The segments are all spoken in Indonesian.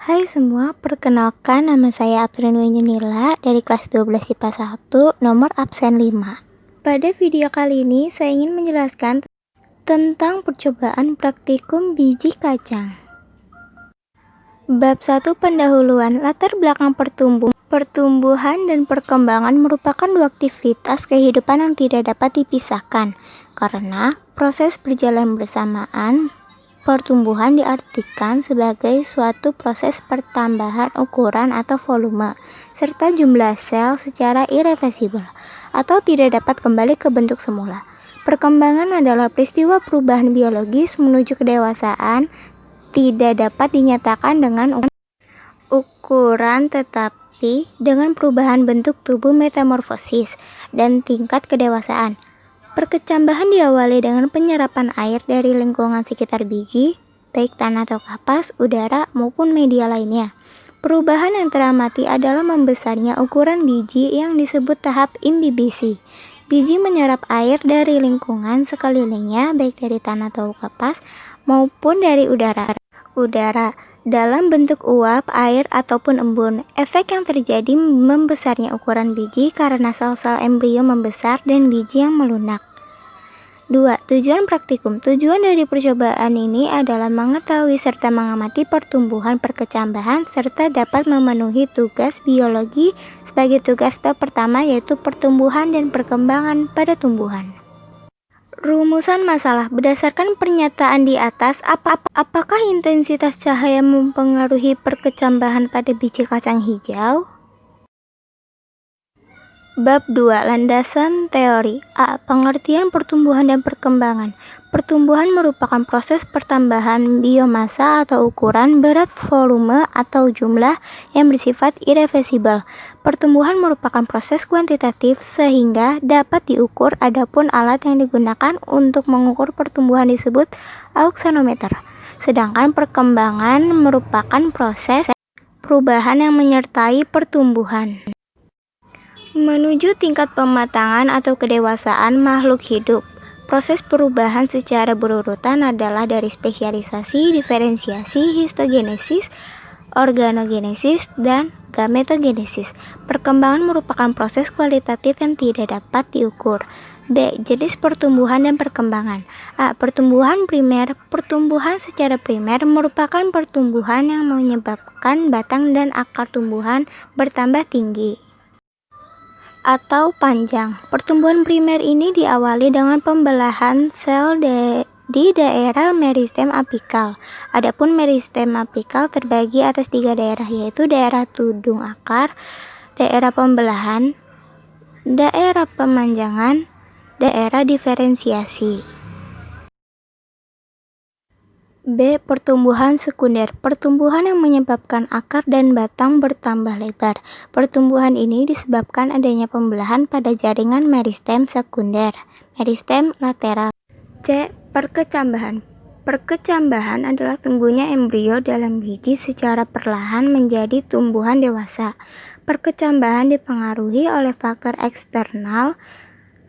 Hai semua, perkenalkan nama saya Aptrin Winjunila dari kelas 12 IPA 1, nomor absen 5. Pada video kali ini, saya ingin menjelaskan tentang percobaan praktikum biji kacang. Bab 1 pendahuluan, latar belakang pertumbuhan dan perkembangan merupakan dua aktivitas kehidupan yang tidak dapat dipisahkan, karena proses berjalan bersamaan. Pertumbuhan diartikan sebagai suatu proses pertambahan ukuran atau volume, serta jumlah sel secara irreversibel, atau tidak dapat kembali ke bentuk semula. Perkembangan adalah peristiwa perubahan biologis menuju kedewasaan, tidak dapat dinyatakan dengan ukuran tetapi dengan perubahan bentuk tubuh metamorfosis dan tingkat kedewasaan. Perkecambahan diawali dengan penyerapan air dari lingkungan sekitar biji, baik tanah atau kapas, udara, maupun media lainnya. Perubahan yang teramati adalah membesarnya ukuran biji yang disebut tahap imbibisi. Biji menyerap air dari lingkungan sekelilingnya, baik dari tanah atau kapas, maupun dari udara dalam bentuk uap, air, ataupun embun. Efek yang terjadi membesarnya ukuran biji karena sel-sel embrio membesar dan biji yang melunak. 2. Tujuan praktikum. Tujuan dari percobaan ini adalah mengetahui serta mengamati pertumbuhan perkecambahan serta dapat memenuhi tugas biologi sebagai tugas bab pertama, yaitu pertumbuhan dan perkembangan pada tumbuhan. Rumusan masalah. Berdasarkan pernyataan di atas, apakah intensitas cahaya mempengaruhi perkecambahan pada biji kacang hijau? Bab 2. Landasan teori. A. Pengertian pertumbuhan dan perkembangan. Pertumbuhan merupakan proses pertambahan biomasa atau ukuran, berat, volume, atau jumlah yang bersifat irreversibel. Pertumbuhan merupakan proses kuantitatif sehingga dapat diukur, adapun alat yang digunakan untuk mengukur pertumbuhan disebut auxanometer. Sedangkan perkembangan merupakan proses perubahan yang menyertai pertumbuhan. Menuju tingkat pematangan atau kedewasaan makhluk hidup. Proses perubahan secara berurutan adalah dari spesialisasi, diferensiasi, histogenesis, organogenesis, dan gametogenesis. Perkembangan merupakan proses kualitatif yang tidak dapat diukur. B. Jenis pertumbuhan dan perkembangan. A. Pertumbuhan primer. Pertumbuhan secara primer merupakan pertumbuhan yang menyebabkan batang dan akar tumbuhan bertambah tinggi atau panjang. Pertumbuhan primer ini diawali dengan pembelahan sel di daerah meristem apikal. Adapun meristem apikal terbagi atas 3 daerah, yaitu daerah tudung akar, daerah pembelahan, daerah pemanjangan, daerah diferensiasi. B. Pertumbuhan sekunder. Pertumbuhan yang menyebabkan akar dan batang bertambah lebar. Pertumbuhan ini disebabkan adanya pembelahan pada jaringan meristem sekunder, meristem lateral. C. Perkecambahan. Perkecambahan adalah tumbuhnya embrio dalam biji secara perlahan menjadi tumbuhan dewasa. Perkecambahan dipengaruhi oleh faktor eksternal,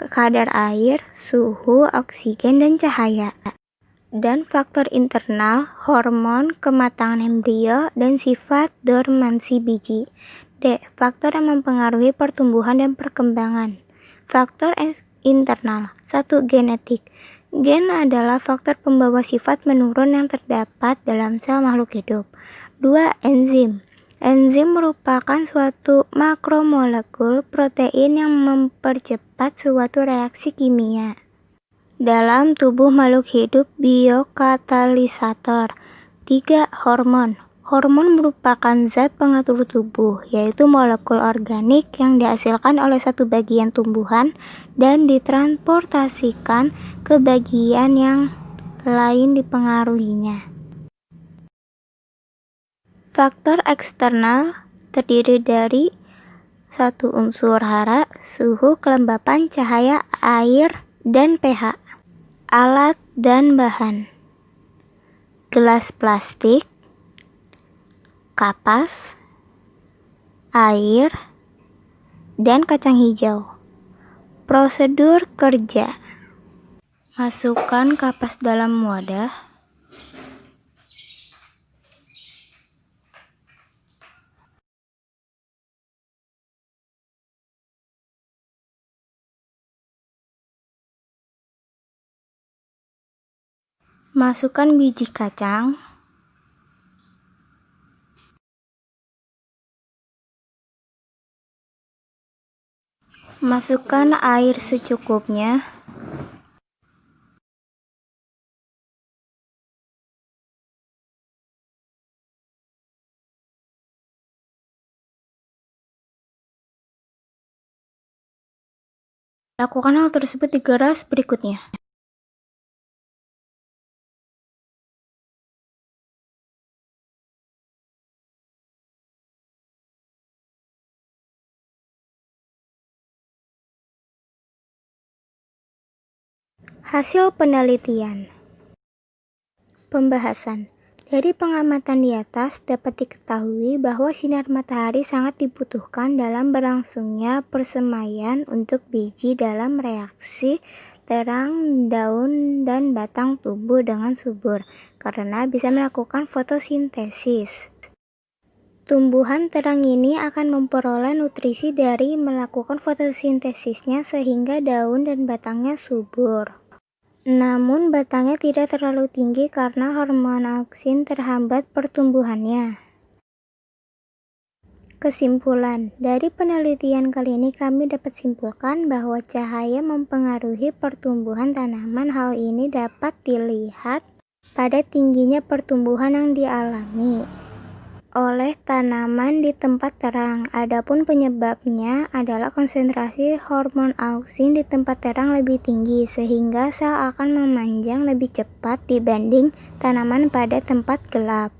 kadar air, suhu, oksigen, dan cahaya. Dan faktor internal, hormon, kematangan embrio, dan sifat dormansi biji. D. Faktor yang mempengaruhi pertumbuhan dan perkembangan. Faktor internal. 1. Genetik. Gen adalah faktor pembawa sifat menurun yang terdapat dalam sel makhluk hidup. 2. Enzim. Enzim merupakan suatu makromolekul protein yang mempercepat suatu reaksi kimia dalam tubuh makhluk hidup, biokatalisator. 3. Hormon. Hormon merupakan zat pengatur tubuh, yaitu molekul organik yang dihasilkan oleh satu bagian tumbuhan dan ditransportasikan ke bagian yang lain dipengaruhinya. Faktor eksternal terdiri dari 1. Unsur hara, suhu, kelembapan, cahaya, air, dan pH. Alat dan bahan. Gelas plastik, kapas, air, dan kacang hijau. Prosedur kerja. Masukkan kapas dalam wadah. Masukkan biji kacang, masukkan air secukupnya, lakukan hal tersebut di gelas berikutnya. Hasil penelitian. Pembahasan. Dari pengamatan di atas dapat diketahui bahwa sinar matahari sangat dibutuhkan dalam berlangsungnya persemaian untuk biji dalam reaksi terang daun dan batang tumbuh dengan subur, karena bisa melakukan fotosintesis. Tumbuhan terang ini akan memperoleh nutrisi dari melakukan fotosintesisnya sehingga daun dan batangnya subur. Namun batangnya tidak terlalu tinggi karena hormon auksin terhambat pertumbuhannya. Kesimpulan, dari penelitian kali ini kami dapat simpulkan bahwa cahaya mempengaruhi pertumbuhan tanaman. Hal ini dapat dilihat pada tingginya pertumbuhan yang dialami oleh tanaman di tempat terang. Adapun penyebabnya adalah konsentrasi hormon auksin di tempat terang lebih tinggi, sehingga sel akan memanjang lebih cepat dibanding tanaman pada tempat gelap.